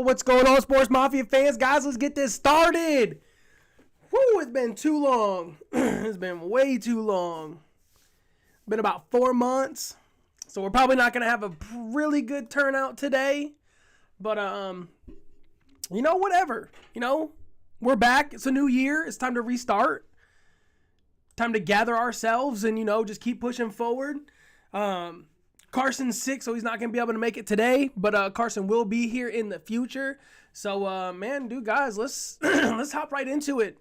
what's going on, Sports Mafia fans? Guys, let's get this started. Woo, it's been too long. It's been way too long. Been about 4 months. So we're probably not going to have a really good turnout today. But, whatever. We're back. It's a new year. It's time to restart. Time to gather ourselves and, just keep pushing forward. Carson's sick, so he's not going to be able to make it today. But Carson will be here in the future. So, guys, let's let's hop right into it.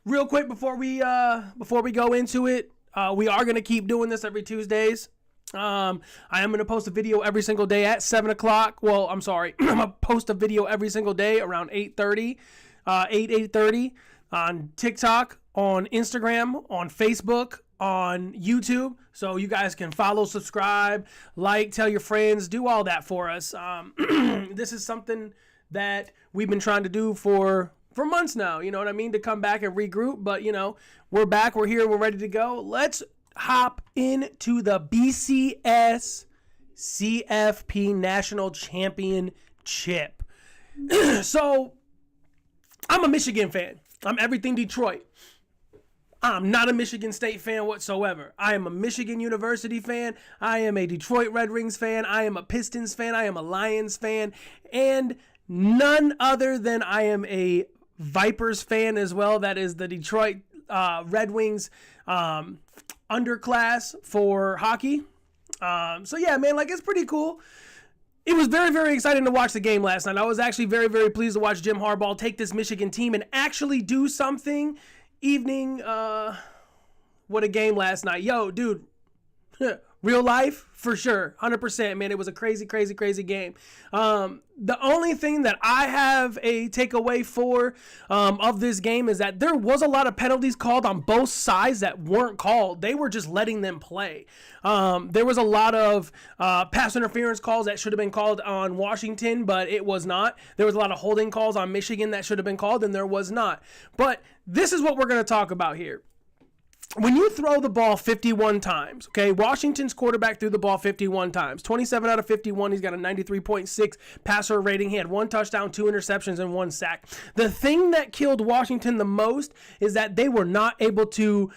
Real quick before we go into it, we are going to keep doing this every Tuesdays. I am going to post a video every single day at 7 o'clock. Well, I'm sorry. I'm going to post a video every single day around 8:30, 8:30 on TikTok, on Instagram, on Facebook, on YouTube. So you guys can follow, subscribe, like, tell your friends, do all that for us. This is something that we've been trying to do for months now, you know what I mean, to come back and regroup. But, we're back, we're here, we're ready to go. Let's hop into the BCS CFP National Championship. So, I'm a Michigan fan. I'm everything Detroit. I'm not a Michigan State fan whatsoever. I am a Michigan University fan. I am a Detroit Red Wings fan. I am a Pistons fan. I am a Lions fan. And none other than I am a Vipers fan as well. That is the Detroit Red Wings underclass for hockey. It's pretty cool. It was very, very exciting to watch the game last night. I was actually very, very pleased to watch Jim Harbaugh take this Michigan team and actually do something. What a game last night. Yo, dude, real life, for sure, 100%, man. It was a crazy, crazy, crazy game. The only thing that I have a takeaway for of this game is that there was a lot of penalties called on both sides that weren't called. They were just letting them play. There was a lot of pass interference calls that should have been called on Washington, but it was not. There was a lot of holding calls on Michigan that should have been called, and there was not. But this is what we're going to talk about here. When you throw the ball 51 times, okay, Washington's quarterback threw the ball 51 times. 27 out of 51, he's got a 93.6 passer rating. He had 1 touchdown, 2 interceptions, and 1 sack. The thing that killed Washington the most is that they were not able to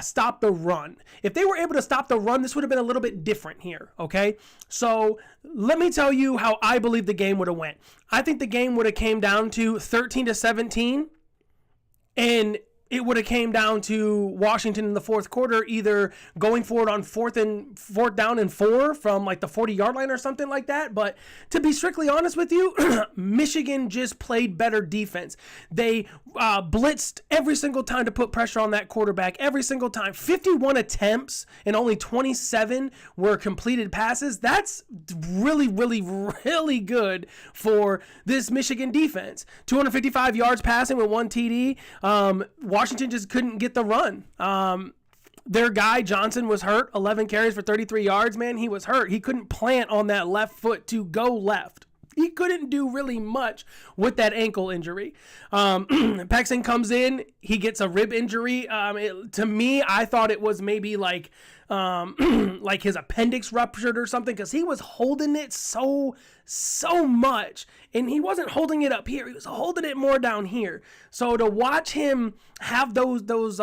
stop the run. If they were able to stop the run, this would have been a little bit different here, okay? So let me tell you how I believe the game would have went. I think the game would have came down to 13-17, and it would have came down to Washington in the fourth quarter, either going for it on fourth down and 4 from like the 40-yard line or something like that. But to be strictly honest with you, Michigan just played better defense. They blitzed every single time to put pressure on that quarterback, every single time. 51 attempts and only 27 were completed passes. That's really, really, really good for this Michigan defense. 255 yards passing with 1 TD. Washington just couldn't get the run. Their guy, Johnson, was hurt. 11 carries for 33 yards, man. He was hurt. He couldn't plant on that left foot to go left. He couldn't do really much with that ankle injury. Paxton comes in. He gets a rib injury. To me, I thought it was maybe like his appendix ruptured or something, because he was holding it so much, and he wasn't holding it up here. He was holding it more down here. So to watch him have those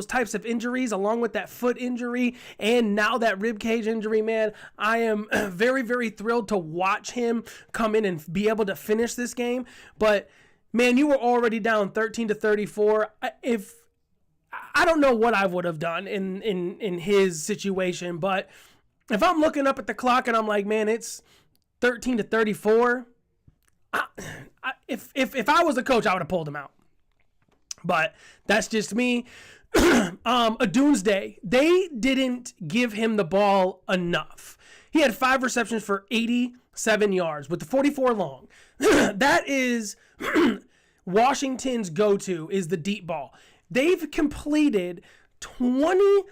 types of injuries, along with that foot injury and now that rib cage injury, man, I am very, very thrilled to watch him come in and be able to finish this game. But man, you were already down 13-34. I don't know what I would have done in his situation, but if I'm looking up at the clock and I'm like, man, it's 13-34, if I was a coach, I would have pulled him out. But that's just me. A Doomsday, they didn't give him the ball enough. He had 5 receptions for 87 yards with the 44 long. That is Washington's go-to, is the deep ball. They've completed 20,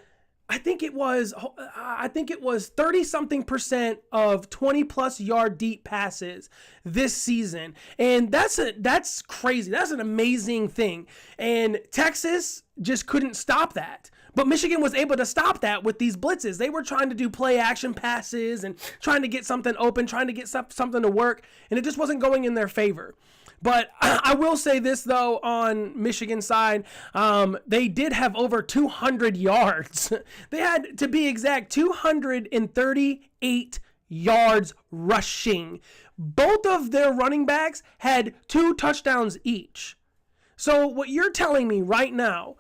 I think it was 30-something% of 20-plus yard deep passes this season. And that's crazy. That's an amazing thing. And Texas, just couldn't stop that. But Michigan was able to stop that with these blitzes. They were trying to do play action passes and trying to get something open, trying to get something to work, and it just wasn't going in their favor. But I will say this, though, on Michigan's side, they did have over 200 yards. They had, to be exact, 238 yards rushing. Both of their running backs had 2 touchdowns each. So what you're telling me right now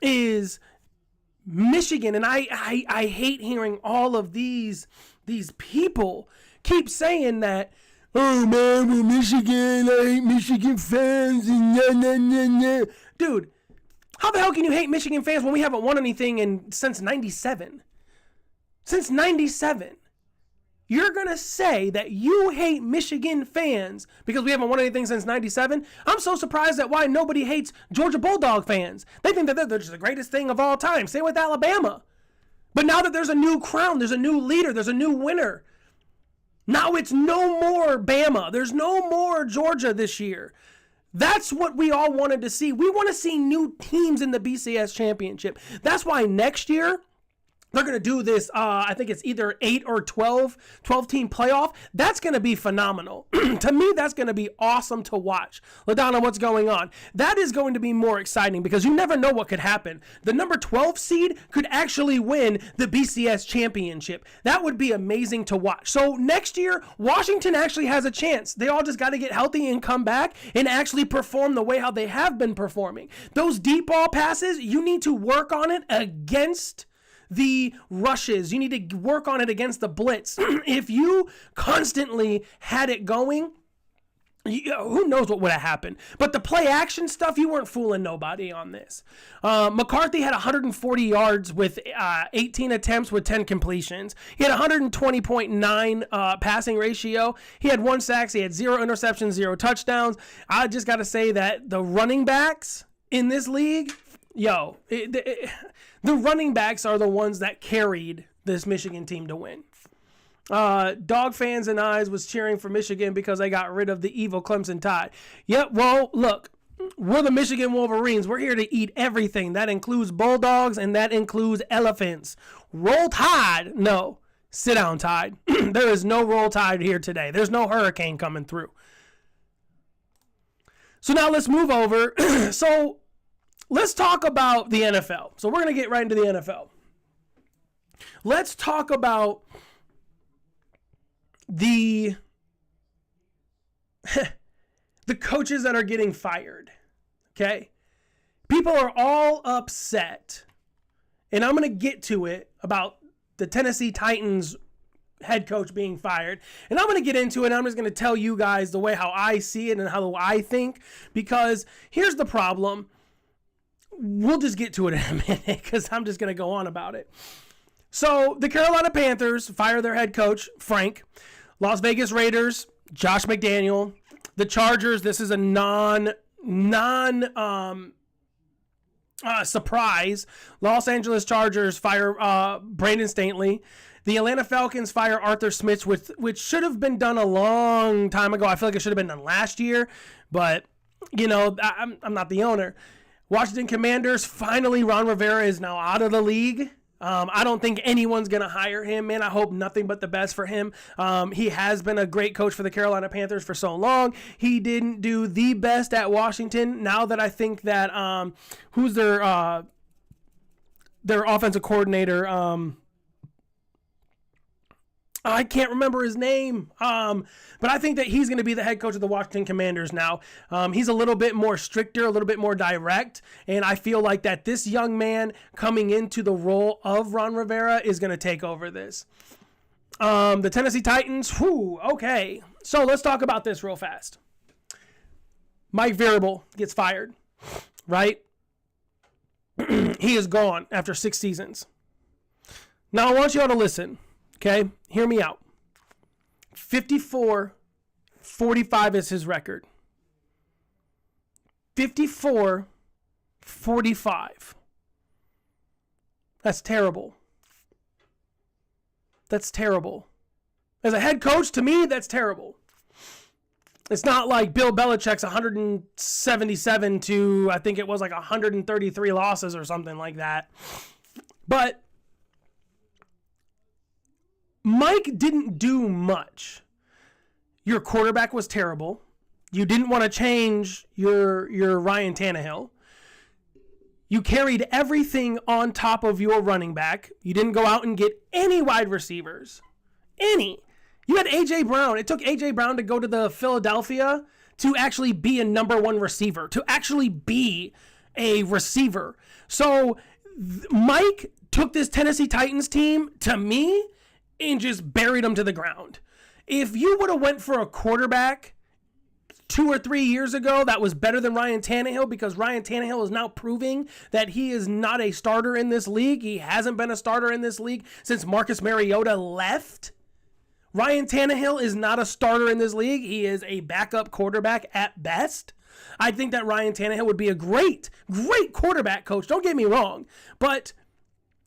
is Michigan, and I hate hearing all of these people keep saying that, oh man, we're Michigan, I hate Michigan fans, and nah, nah, nah, nah. Dude, how the hell can you hate Michigan fans when we haven't won anything since 97? Since 97. You're going to say that you hate Michigan fans because we haven't won anything since 97? I'm so surprised at why nobody hates Georgia Bulldog fans. They think that they're just the greatest thing of all time. Same with Alabama. But now that there's a new crown, there's a new leader, there's a new winner. Now it's no more Bama. There's no more Georgia this year. That's what we all wanted to see. We want to see new teams in the BCS championship. That's why next year, they're going to do this, I think it's either 8 or 12-team playoff. That's going to be phenomenal. To me, that's going to be awesome to watch. LaDonna, what's going on? That is going to be more exciting because you never know what could happen. The number 12 seed could actually win the BCS championship. That would be amazing to watch. So next year, Washington actually has a chance. They all just got to get healthy and come back and actually perform the way how they have been performing. Those deep ball passes, you need to work on it against the rushes. You need to work on it against the blitz. If you constantly had it going, who knows what would have happened. But the play action stuff, you weren't fooling nobody on this. McCarthy had 140 yards with 18 attempts with 10 completions. He had 120.9 passing ratio. He had 1 sack. He had 0 interceptions, 0 touchdowns. I just got to say that the running backs in this league, the running backs are the ones that carried this Michigan team to win. Dog fans and I was cheering for Michigan because they got rid of the evil Clemson Tide. Yep, well, look, we're the Michigan Wolverines. We're here to eat everything. That includes bulldogs and that includes elephants. Roll Tide. No, sit down, Tide. There is no Roll Tide here today. There's no hurricane coming through. So now let's move over. So let's talk about the NFL. So we're going to get right into the NFL. Let's talk about the coaches that are getting fired. Okay? People are all upset. And I'm going to get to it about the Tennessee Titans head coach being fired. And I'm going to get into it. I'm just going to tell you guys the way how I see it and how I think. Because here's the problem. We'll just get to it in a minute because I'm just going to go on about it. So the Carolina Panthers fire their head coach, Frank. Las Vegas Raiders, Josh McDaniel. The Chargers, this is a surprise. Los Angeles Chargers fire Brandon Staley. The Atlanta Falcons fire Arthur Smith, which should have been done a long time ago. I feel like it should have been done last year, but, I'm not the owner. Washington Commanders, finally, Ron Rivera is now out of the league. I don't think anyone's going to hire him, man. I hope nothing but the best for him. He has been a great coach for the Carolina Panthers for so long. He didn't do the best at Washington. Now that I think that, who's their offensive coordinator? I can't remember his name, but I think that he's going to be the head coach of the Washington Commanders now. He's a little bit more stricter, a little bit more direct, and I feel like that this young man coming into the role of Ron Rivera is going to take over this. The Tennessee Titans, okay. So let's talk about this real fast. Mike Vrabel gets fired, right? He is gone after 6 seasons. Now I want you all to listen. Okay, hear me out. 54-45 is his record. 54-45. That's terrible. That's terrible. As a head coach, to me, that's terrible. It's not like Bill Belichick's 177 to, I think it was like 133 losses or something like that. But Mike didn't do much. Your quarterback was terrible. You didn't want to change your Ryan Tannehill. You carried everything on top of your running back. You didn't go out and get any wide receivers. Any. You had A.J. Brown. It took A.J. Brown to go to the Philadelphia to actually be a number one receiver, to actually be a receiver. So Mike took this Tennessee Titans team, to me, and just buried them to the ground. If you would have went for a quarterback 2 or 3 years ago that was better than Ryan Tannehill, because Ryan Tannehill is now proving that he is not a starter in this league. He hasn't been a starter in this league since Marcus Mariota left. Ryan Tannehill is not a starter in this league. He is a backup quarterback at best. I think that Ryan Tannehill would be a great quarterback coach. Don't get me wrong, but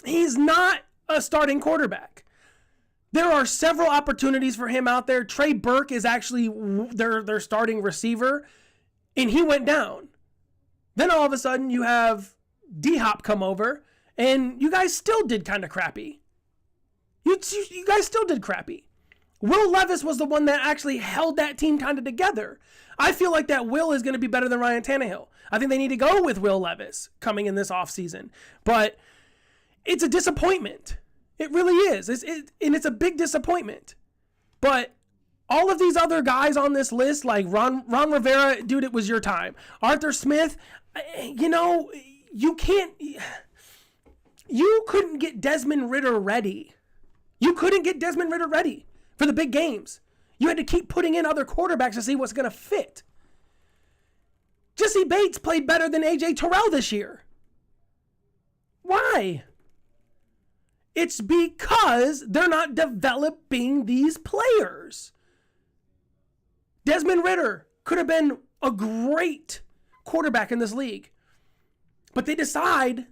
he's not a starting quarterback. There are several opportunities for him out there. Trey Burke is actually their starting receiver, and he went down. Then all of a sudden you have D-Hop come over, and you guys still did kind of crappy. You guys still did crappy. Will Levis was the one that actually held that team kind of together. I feel like that Will is going to be better than Ryan Tannehill. I think they need to go with Will Levis coming in this offseason. But it's a disappointment. It really is. And it's a big disappointment. But all of these other guys on this list, like Ron Rivera, dude, it was your time. Arthur Smith, you couldn't get Desmond Ridder ready. You couldn't get Desmond Ridder ready for the big games. You had to keep putting in other quarterbacks to see what's going to fit. Jesse Bates played better than A.J. Terrell this year. Why? It's because they're not developing these players. Desmond Ridder could have been a great quarterback in this league, but they decide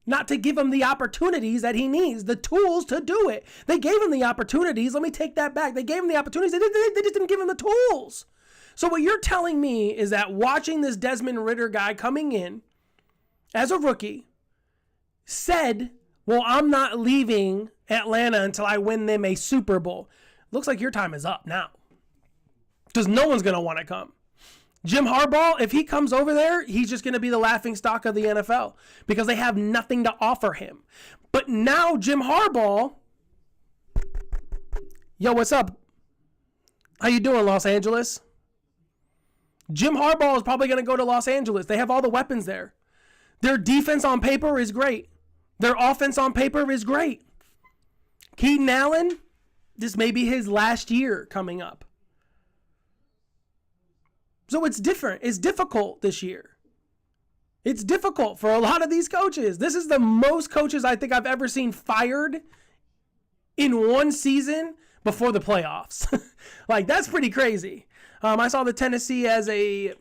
not to give him the opportunities that he needs, the tools to do it. They gave him the opportunities. Let me take that back. They gave him the opportunities. They just didn't give him the tools. So what you're telling me is that watching this Desmond Ridder guy coming in as a rookie said, well, I'm not leaving Atlanta until I win them a Super Bowl. Looks like your time is up now, because no one's going to want to come. Jim Harbaugh, if he comes over there, he's just going to be the laughingstock of the NFL because they have nothing to offer him. But now Jim Harbaugh, yo, what's up? How you doing, Los Angeles? Jim Harbaugh is probably going to go to Los Angeles. They have all the weapons there. Their defense on paper is great. Their offense on paper is great. Keaton Allen, this may be his last year coming up. So it's different. It's difficult this year. It's difficult for a lot of these coaches. This is the most coaches I think I've ever seen fired in one season before the playoffs. Like, that's pretty crazy. I saw the Tennessee as a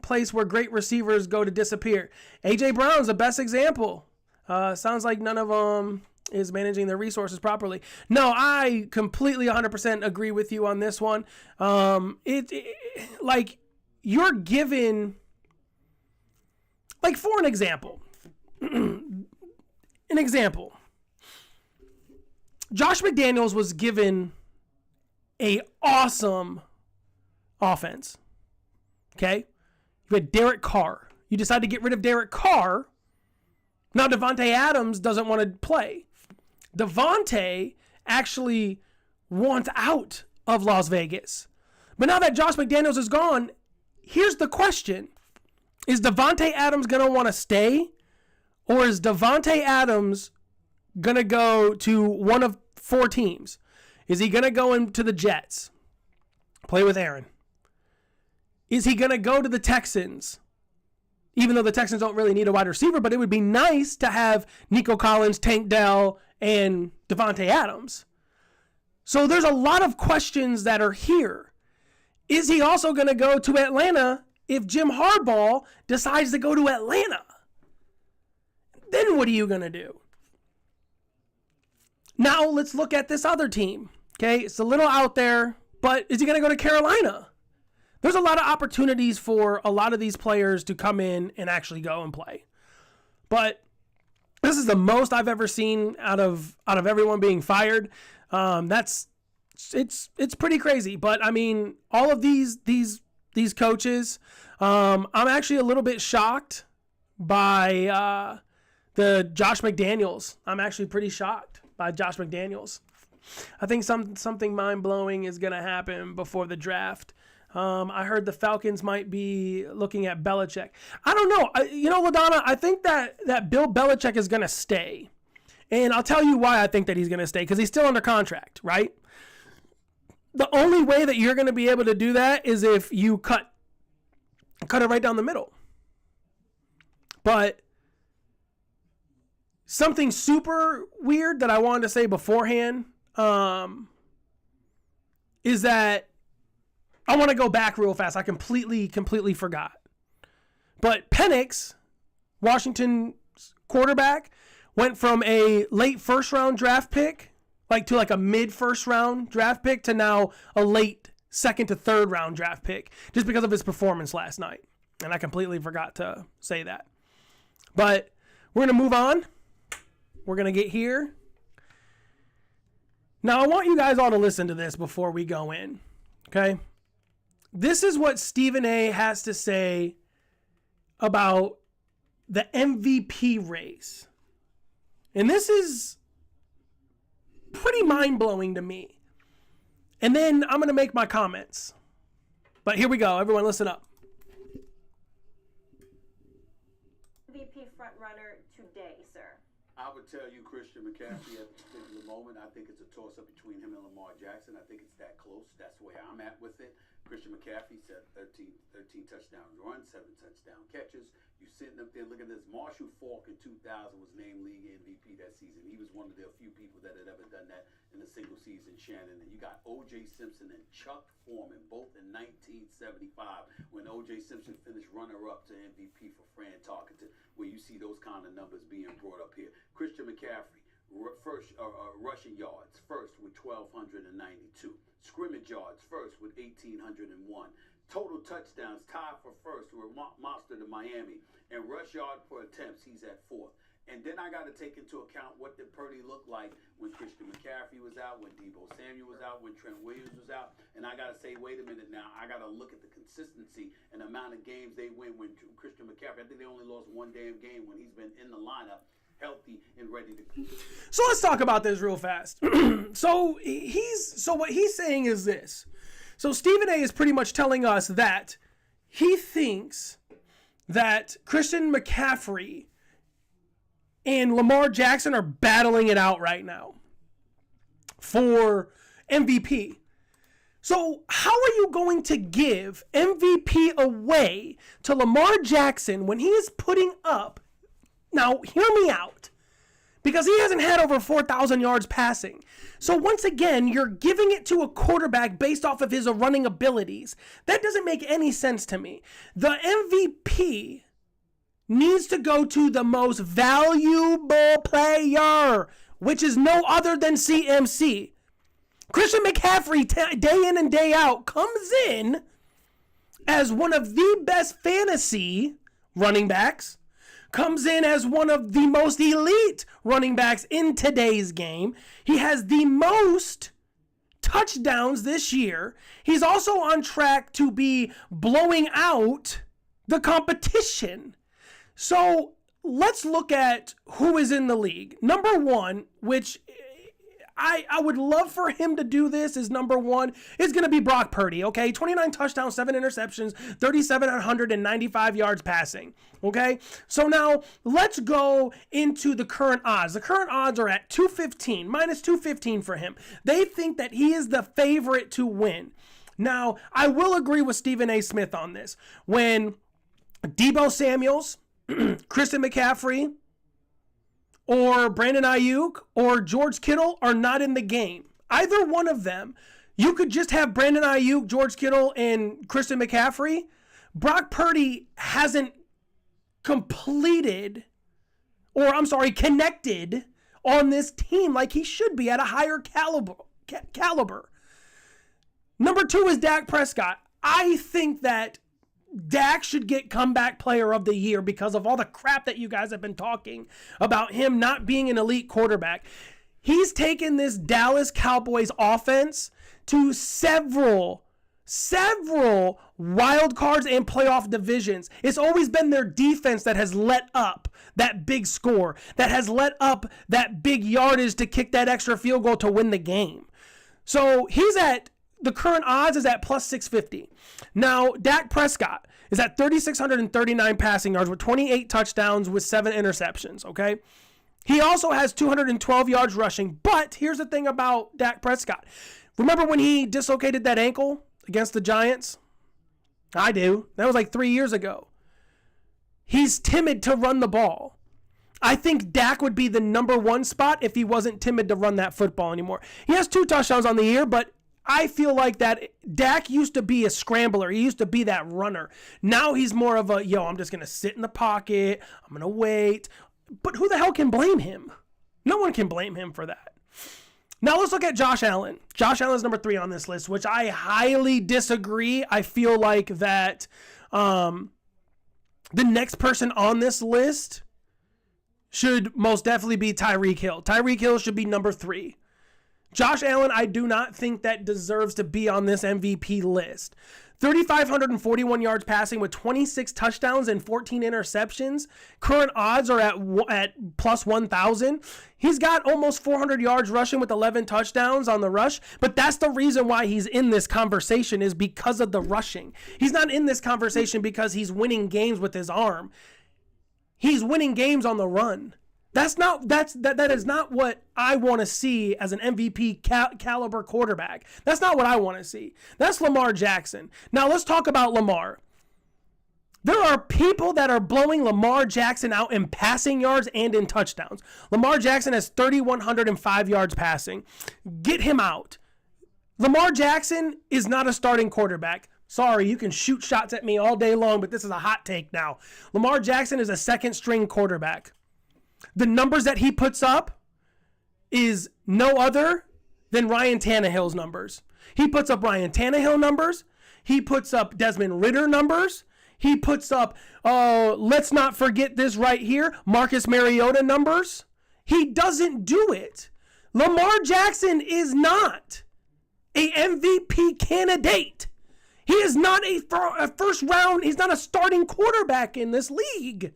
place where great receivers go to disappear. A.J. Brown's the best example. Sounds like none of them is managing their resources properly. No, I completely 100% agree with you on this one. Like, you're given, like, for an example, Josh McDaniels was given a awesome offense. Okay? You had Derek Carr. You decided to get rid of Derek Carr. Now Devontae Adams doesn't want to play. Devontae actually wants out of Las Vegas. But now that Josh McDaniels is gone, here's the question. Is Devontae Adams going to want to stay? Or is Devontae Adams going to go to one of 4 teams? Is he going to go into the Jets? Play with Aaron. Is he going to go to the Texans? Even though the Texans don't really need a wide receiver, but it would be nice to have Nico Collins, Tank Dell, and Devontae Adams. So there's a lot of questions that are here. Is he also going to go to Atlanta if Jim Harbaugh decides to go to Atlanta? Then what are you going to do? Now let's look at this other team. Okay, it's a little out there, but is he going to go to Carolina? there's a lot of opportunities for a lot of these players to come in and actually go and play. But this is the most I've ever seen out of everyone being fired. It's pretty crazy. But I mean, all of these coaches, I'm actually a little bit shocked by the Josh McDaniels. I'm actually pretty shocked by Josh McDaniels. I think something mind-blowing is going to happen before the draft. I heard the Falcons might be looking at Belichick. I don't know. LaDonna, I think that Bill Belichick is going to stay. And I'll tell you why I think that he's going to stay, because he's still under contract, right? The only way that you're going to be able to do that is if you cut it right down the middle. But something super weird that I wanted to say beforehand is that I want to go back real fast. I completely forgot. But Penix, Washington's quarterback, went from a late first round draft pick, to a mid first round draft pick, to now a late second to third round draft pick, just because of his performance last night. And I completely forgot to say that. But we're going to move on. We're going to get here. Now, I want you guys all to listen to this before we go in. Okay? This is what Stephen A has to say about the MVP race. And this is pretty mind-blowing to me. And then I'm going to make my comments. But here we go. Everyone listen up. MVP frontrunner today, sir? I would tell you Christian McCaffrey at this particular moment. I think it's a toss-up between him and Lamar Jackson. I think it's that close. That's the way I'm at with it. Christian McCaffrey said 13 touchdown runs, 7 touchdown catches. You sitting up there looking at this. Marshall Faulk in 2000 was named league MVP that season. He was one of the few people that had ever done that in a single season, Shannon. And you got O.J. Simpson and Chuck Foreman, both in 1975, when O.J. Simpson finished runner-up to MVP for Fran Tarkenton, where you see those kind of numbers being brought up here. Christian McCaffrey, first rushing yards, first with 1,292. Scrimmage yards, first with 1,801. Total touchdowns, tied for first with Monster to Miami. And rush yard per attempts, he's at fourth. And then I got to take into account what did Purdy look like when Christian McCaffrey was out, when Deebo Samuel was out, when Trent Williams was out. And I got to say, wait a minute now. I got to look at the consistency and the amount of games they win when Christian McCaffrey, I think they only lost one damn game when he's been in the lineup, healthy and ready to. So let's talk about this real fast. So what he's saying is this. So Stephen A is pretty much telling us that he thinks that Christian McCaffrey and Lamar Jackson are battling it out right now for MVP. So how are you going to give MVP away to Lamar Jackson when he is putting up, now hear me out, because he hasn't had over 4,000 yards passing. So once again, you're giving it to a quarterback based off of his running abilities. That doesn't make any sense to me. The MVP needs to go to the most valuable player, which is no other than CMC. Christian McCaffrey, day in and day out, comes in as one of the best fantasy running backs, comes in as one of the most elite running backs in today's game. He has the most touchdowns this year. He's also on track to be blowing out the competition. So let's look at who is in the league. Number one, which I would love for him to do this, is number one, is going to be Brock Purdy, okay? 29 touchdowns, 7 interceptions, 3,795 yards passing, okay? So now let's go into the current odds. The current odds are at 215, minus 215 for him. They think that he is the favorite to win. Now, I will agree with Stephen A. Smith on this. When Deebo Samuels, Christian McCaffrey, or Brandon Ayuk or George Kittle are not in the game. Either one of them, you could just have Brandon Ayuk, George Kittle, and Christian McCaffrey. Brock Purdy hasn't connected on this team like he should be at a higher caliber. Number two is Dak Prescott. I think that Dak should get comeback player of the year because of all the crap that you guys have been talking about him not being an elite quarterback. He's taken this Dallas Cowboys offense to several wild cards and playoff divisions. It's always been their defense that has let up that big score, that has let up that big yardage to kick that extra field goal to win the game. So the current odds is at plus 650. Now, Dak Prescott is at 3,639 passing yards with 28 touchdowns with 7 interceptions, okay? He also has 212 yards rushing, but here's the thing about Dak Prescott. Remember when he dislocated that ankle against the Giants? I do. That was like 3 years ago. He's timid to run the ball. I think Dak would be the number 1 spot if he wasn't timid to run that football anymore. He has 2 touchdowns on the year, but I feel like that Dak used to be a scrambler. He used to be that runner. Now he's more of a, I'm just going to sit in the pocket. I'm going to wait. But who the hell can blame him? No one can blame him for that. Now let's look at Josh Allen. Josh Allen is number 3 on this list, which I highly disagree. I feel like that the next person on this list should most definitely be Tyreek Hill. Tyreek Hill should be number 3. Josh Allen, I do not think that deserves to be on this MVP list. 3,541 yards passing with 26 touchdowns and 14 interceptions. Current odds are at plus 1,000. He's got almost 400 yards rushing with 11 touchdowns on the rush, but that's the reason why he's in this conversation is because of the rushing. He's not in this conversation because he's winning games with his arm. He's winning games on the run. That is not what I want to see as an MVP caliber quarterback. That's not what I want to see. That's Lamar Jackson. Now let's talk about Lamar. There are people that are blowing Lamar Jackson out in passing yards and in touchdowns. Lamar Jackson has 3,105 yards passing. Get him out. Lamar Jackson is not a starting quarterback. Sorry, you can shoot shots at me all day long, but this is a hot take now. Lamar Jackson is a second string quarterback. The numbers that he puts up is no other than Ryan Tannehill's numbers. He puts up Ryan Tannehill numbers. He puts up Desmond Ridder numbers. He puts up, let's not forget this right here, Marcus Mariota numbers. He doesn't do it. Lamar Jackson is not a MVP candidate. He is not a first round, he's not a starting quarterback in this league.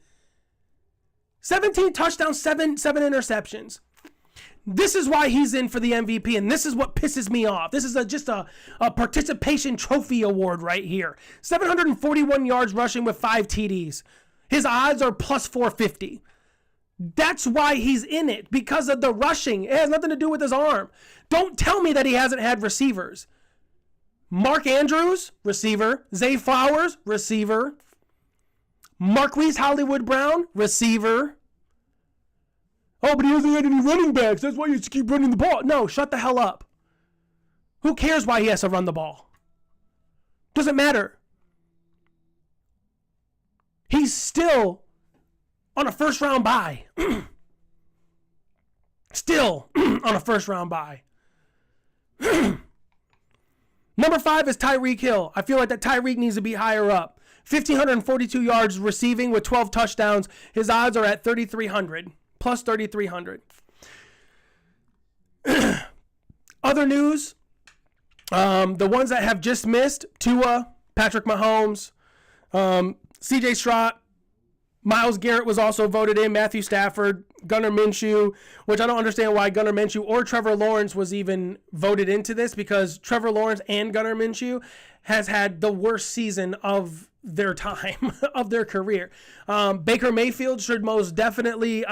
17 touchdowns, 7 interceptions. This is why he's in for the MVP, and this is what pisses me off. This is just a participation trophy award right here. 741 yards rushing with 5 TDs. His odds are plus 450. That's why he's in it, because of the rushing. It has nothing to do with his arm. Don't tell me that he hasn't had receivers. Mark Andrews, receiver. Zay Flowers, receiver. Marquise Hollywood Brown, receiver. Oh, but he hasn't had any running backs. That's why you just keep running the ball. No, shut the hell up. Who cares why he has to run the ball? Doesn't matter. He's still on a first round bye. Still on a first round bye. Number 5 is Tyreek Hill. I feel like that Tyreek needs to be higher up. 1,542 yards receiving with 12 touchdowns. His odds are at 3,300. Plus 3,300. Other news. The ones that have just missed. Tua, Patrick Mahomes, CJ Stroud, Myles Garrett was also voted in. Matthew Stafford, Gunnar Minshew, which I don't understand why Gunnar Minshew or Trevor Lawrence was even voted into this, because Trevor Lawrence and Gunnar Minshew has had the worst season of their time, of their career. Baker Mayfield should most definitely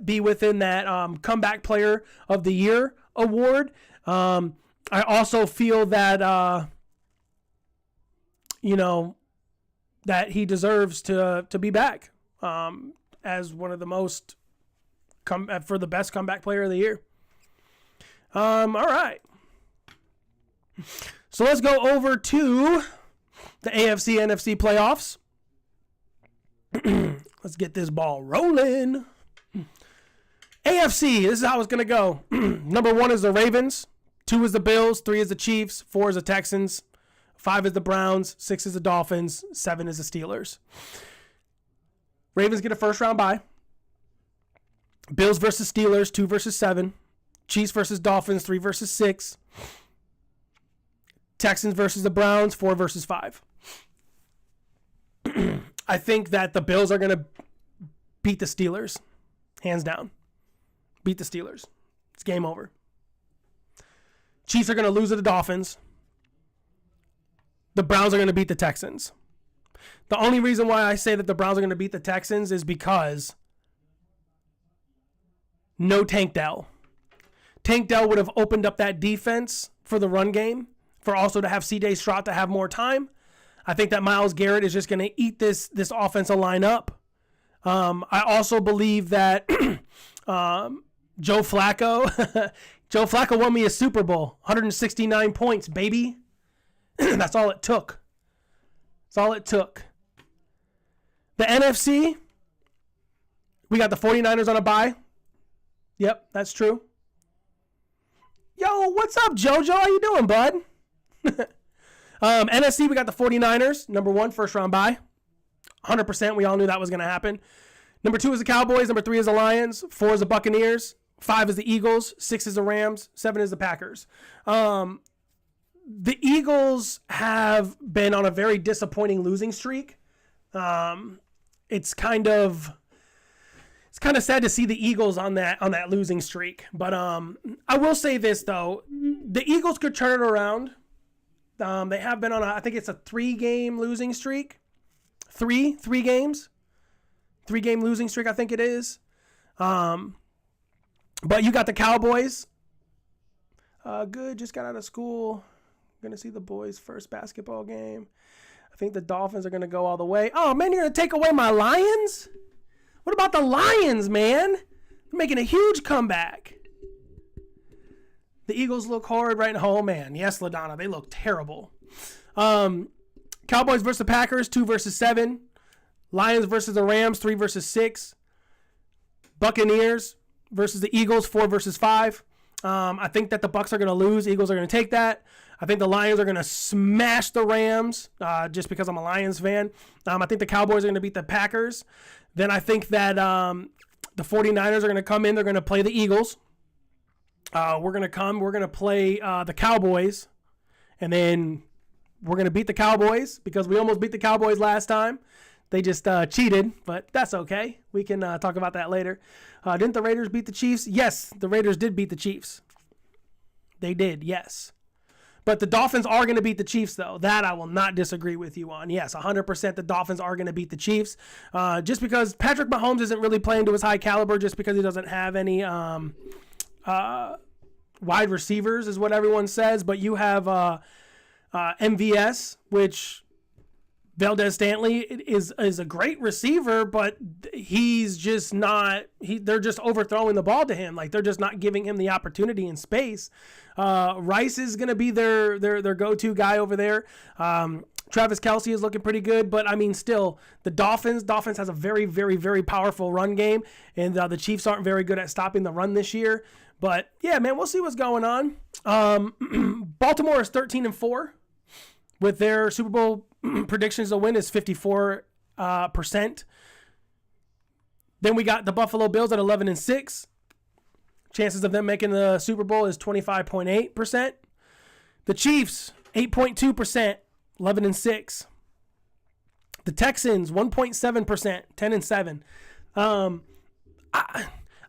be within that comeback player of the year award. I also feel that, that he deserves to be back as one of the most for the best comeback player of the year. All right. So let's go over to the AFC NFC playoffs. Let's get this ball rolling. AFC, this is how it's going to go. Number 1 is the Ravens. 2 is the Bills. 3 is the Chiefs. 4 is the Texans. 5 is the Browns, 6 is the Dolphins, 7 is the Steelers. Ravens get a first-round bye. Bills versus Steelers, 2 versus 7. Chiefs versus Dolphins, 3 versus 6. Texans versus the Browns, 4 versus 5. I think that the Bills are going to beat the Steelers. Hands down. Beat the Steelers. It's game over. Chiefs are going to lose to the Dolphins. The Browns are going to beat the Texans. The only reason why I say that the Browns are going to beat the Texans is because no Tank Dell. Tank Dell would have opened up that defense for the run game, for also to have C.J. Stroud to have more time. I think that Myles Garrett is just going to eat this offensive line up. I also believe that Joe Flacco won me a Super Bowl. 169 points, baby. That's all it took. That's all it took. The NFC, we got the 49ers on a bye. Yep, that's true. Yo, what's up, JoJo? How you doing, bud? NFC, we got the 49ers. Number 1, first round bye. 100%. We all knew that was going to happen. Number 2 is the Cowboys. Number 3 is the Lions. 4 is the Buccaneers. 5 is the Eagles. 6 is the Rams. 7 is the Packers. The Eagles have been on a very disappointing losing streak. It's kind of sad to see the Eagles on that losing streak. But I will say this though, the Eagles could turn it around. They have been on I think it's a 3-game losing streak. 3 games. 3-game losing streak, I think it is. But you got the Cowboys. Good, just got out of school. Going to see the boys' first basketball game. I think the Dolphins are going to go all the way. Oh, man, you're going to take away my Lions? What about the Lions, man? They're making a huge comeback. The Eagles look hard right now. Oh, man. Yes, LaDonna, they look terrible. Cowboys versus the Packers, 2 versus 7. Lions versus the Rams, 3 versus 6. Buccaneers versus the Eagles, 4 versus 5. I think that the Bucs are going to lose. Eagles are going to take that. I think the Lions are going to smash the Rams just because I'm a Lions fan. I think the Cowboys are going to beat the Packers. Then I think that the 49ers are going to come in. They're going to play the Eagles. We're going to play the Cowboys. And then we're going to beat the Cowboys because we almost beat the Cowboys last time. They just cheated, but that's okay. We can talk about that later. Didn't the Raiders beat the Chiefs? Yes, the Raiders did beat the Chiefs. They did, yes. But the Dolphins are going to beat the Chiefs, though. That I will not disagree with you on. Yes, 100% the Dolphins are going to beat the Chiefs. Just because Patrick Mahomes isn't really playing to his high caliber, just because he doesn't have any wide receivers is what everyone says. But you have MVS, which Valdez-Scantling is a great receiver, but he's just not. They're just overthrowing the ball to him. Like, they're just not giving him the opportunity and space. Rice is going to be their go-to guy over there. Travis Kelce is looking pretty good, but I mean, still, the Dolphins has a very, very, very powerful run game, and the Chiefs aren't very good at stopping the run this year. But yeah, man, we'll see what's going on. Baltimore is 13-4 with their Super Bowl predictions to win is 54%. Then we got the Buffalo Bills at 11-6. Chances of them making the Super Bowl is 25.8%. The Chiefs, 8.2%, 11-6. The Texans, 1.7%, 10-7. I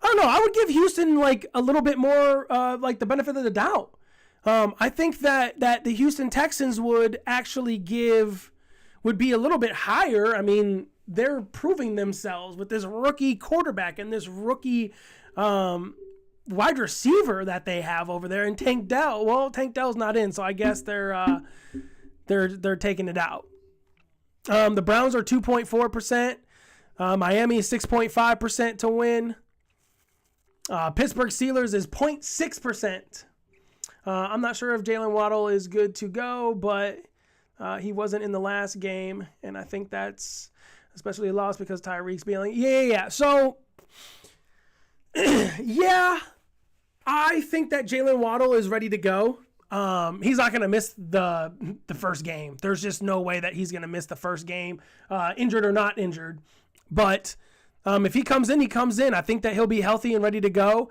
don't know. I would give Houston like a little bit more like the benefit of the doubt. I think that the Houston Texans would be a little bit higher. I mean, they're proving themselves with this rookie quarterback and this rookie wide receiver that they have over there. And Tank Dell, well, Tank Dell's not in, so I guess they're taking it out. The Browns are 2.4%. Miami is 6.5% to win. Pittsburgh Steelers is 0.6%. I'm not sure if Jalen Waddle is good to go, but he wasn't in the last game, and I think that's especially a loss because Tyreek's being like, yeah. So, yeah, I think that Jalen Waddle is ready to go. He's not going to miss the first game. There's just no way that he's going to miss the first game, injured or not injured. But if he comes in, he comes in. I think that he'll be healthy and ready to go.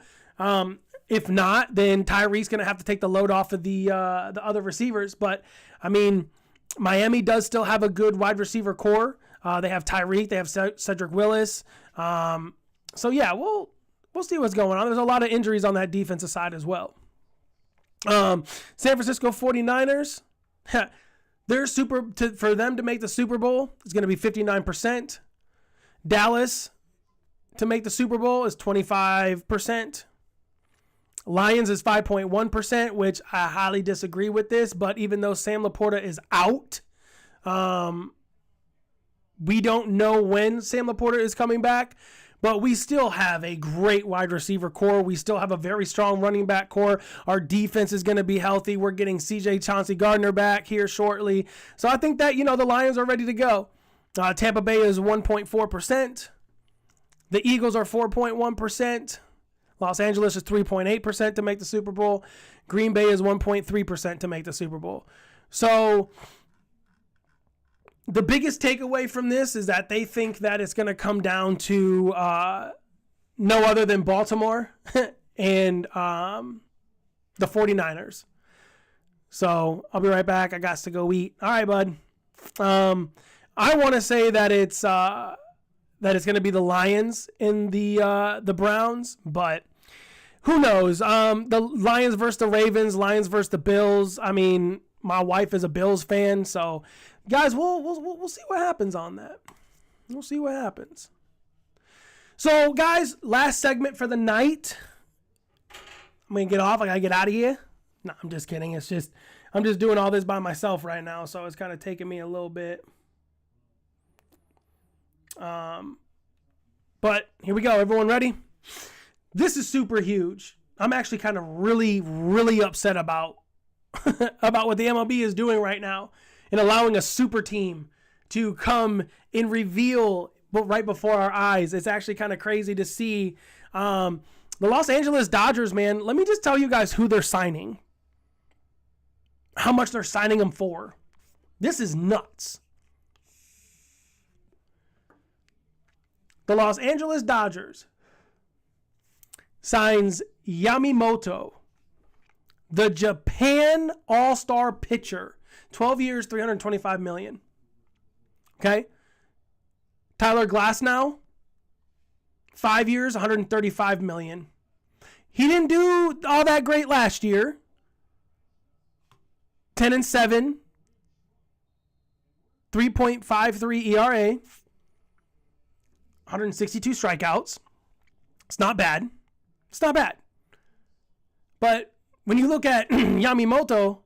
If not, then Tyreek's going to have to take the load off of the other receivers. But, I mean, Miami does still have a good wide receiver core. They have Tyreek. They have Cedric Willis. So, yeah, we'll see what's going on. There's a lot of injuries on that defensive side as well. San Francisco 49ers, for them to make the Super Bowl is going to be 59%. Dallas to make the Super Bowl is 25%. Lions is 5.1%, which I highly disagree with this, but even though Sam Laporta is out, we don't know when Sam Laporta is coming back. But we still have a great wide receiver core. We still have a very strong running back core. Our defense is going to be healthy. We're getting CJ Chauncey Gardner back here shortly. So I think that, the Lions are ready to go. Tampa Bay is 1.4%. The Eagles are 4.1%. Los Angeles is 3.8% to make the Super Bowl. Green Bay is 1.3% to make the Super Bowl. So the biggest takeaway from this is that they think that it's going to come down to no other than Baltimore and the 49ers. So I'll be right back. I got to go eat. All right, bud. I want to say that it's going to be the Lions in the Browns, but who knows? The Lions versus the Ravens, Lions versus the Bills. I mean, my wife is a Bills fan, so guys, we'll see what happens on that. We'll see what happens. So, guys, last segment for the night. I'm gonna get off. I gotta get out of here. No, I'm just kidding. I'm just doing all this by myself right now, so it's kind of taking me a little bit. But here we go. Everyone ready? This is super huge. I'm actually kind of really, really upset about what the MLB is doing right now and allowing a super team to come and reveal right before our eyes. It's actually kind of crazy to see. The Los Angeles Dodgers, man, let me just tell you guys who they're signing. How much they're signing them for. This is nuts. The Los Angeles Dodgers signs Yamamoto, the Japan All-Star pitcher, 12 years, $325 million. Okay? Tyler Glasnow, 5 years, $135 million. He didn't do all that great last year. 10-7, 3.53 ERA, 162 strikeouts. It's not bad. It's not bad. But when you look at Yamamoto,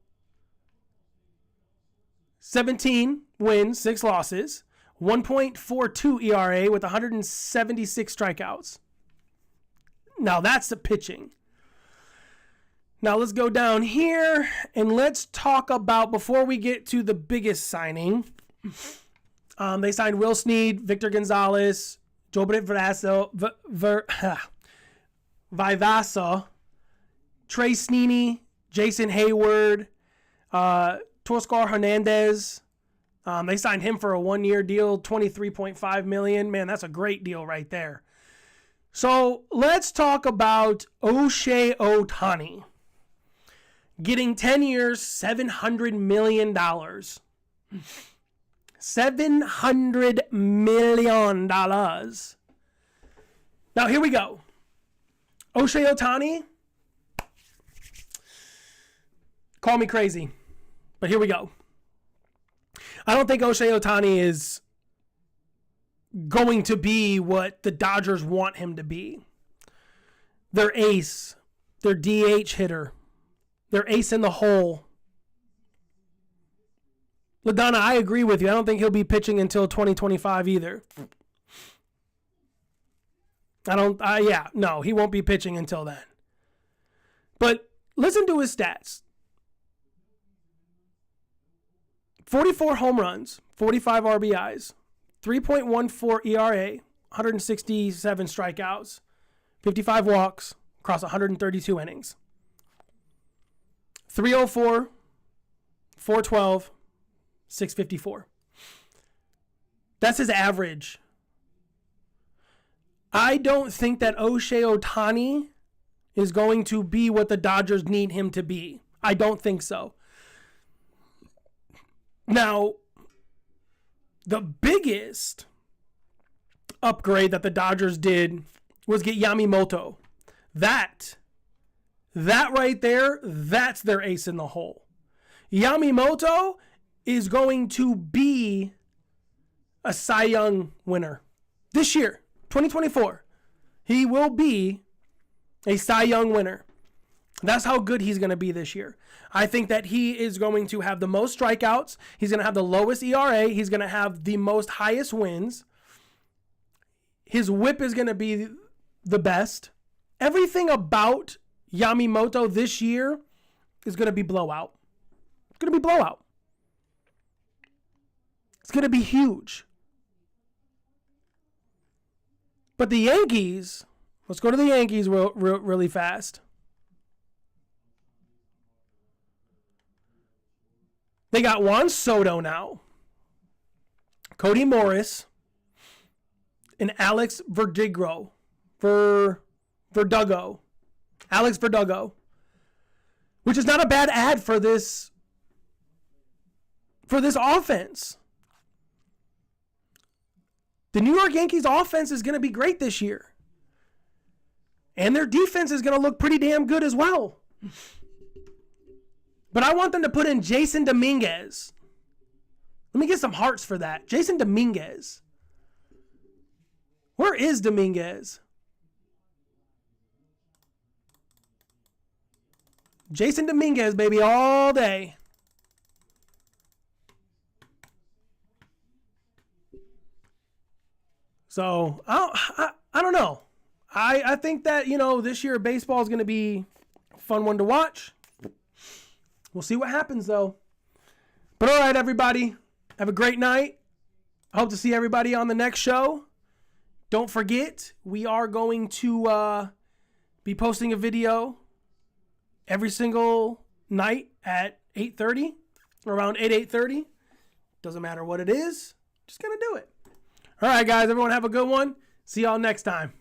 17 wins, 6 losses, 1.42 ERA with 176 strikeouts. Now that's the pitching. Now let's go down here and let's talk about, before we get to the biggest signing, they signed Will Snead, Victor Gonzalez, Jobert Vivasa, Trey Sneeney, Jason Hayward, Toscar Hernandez. They signed him for a 1-year deal, $23.5 million. Man, that's a great deal right there. So let's talk about Shohei Ohtani getting 10 years, $700 million. $700 million. Now, here we go. Shohei Ohtani, call me crazy, but here we go. I don't think Shohei Ohtani is going to be what the Dodgers want him to be. Their ace, their DH hitter, their ace in the hole. LaDonna, I agree with you. I don't think he'll be pitching until 2025 either. No, he won't be pitching until then. But listen to his stats. 44 home runs, 45 RBIs, 3.14 ERA, 167 strikeouts, 55 walks across 132 innings. 304, 412, 654. That's his average. I don't think that O'Shea Ohtani is going to be what the Dodgers need him to be. I don't think so. Now, the biggest upgrade that the Dodgers did was get Yamamoto. That right there, that's their ace in the hole. Yamamoto is going to be a Cy Young winner this year, 2024. He will be a Cy Young winner. That's how good he's going to be this year. I think that he is going to have the most strikeouts. He's going to have the lowest ERA. He's going to have the most highest wins. His whip is going to be the best. Everything about Yamamoto this year is going to be blowout. It's going to be blowout. It's going to be huge. But the Yankees, let's go to the Yankees really fast. They got Juan Soto now, Cody Morris, and Alex Verdugo. Alex Verdugo. Which is not a bad ad for this offense. The New York Yankees offense is going to be great this year. And their defense is going to look pretty damn good as well. But I want them to put in Jason Dominguez. Let me get some hearts for that. Jason Dominguez. Where is Dominguez? Jason Dominguez, baby, all day. So, I don't know. I think that, this year baseball is going to be a fun one to watch. We'll see what happens, though. But all right, everybody. Have a great night. I hope to see everybody on the next show. Don't forget, we are going to be posting a video every single night at 8:30, around 8:30. Doesn't matter what it is. Just going to do it. All right, guys. Everyone have a good one. See y'all next time.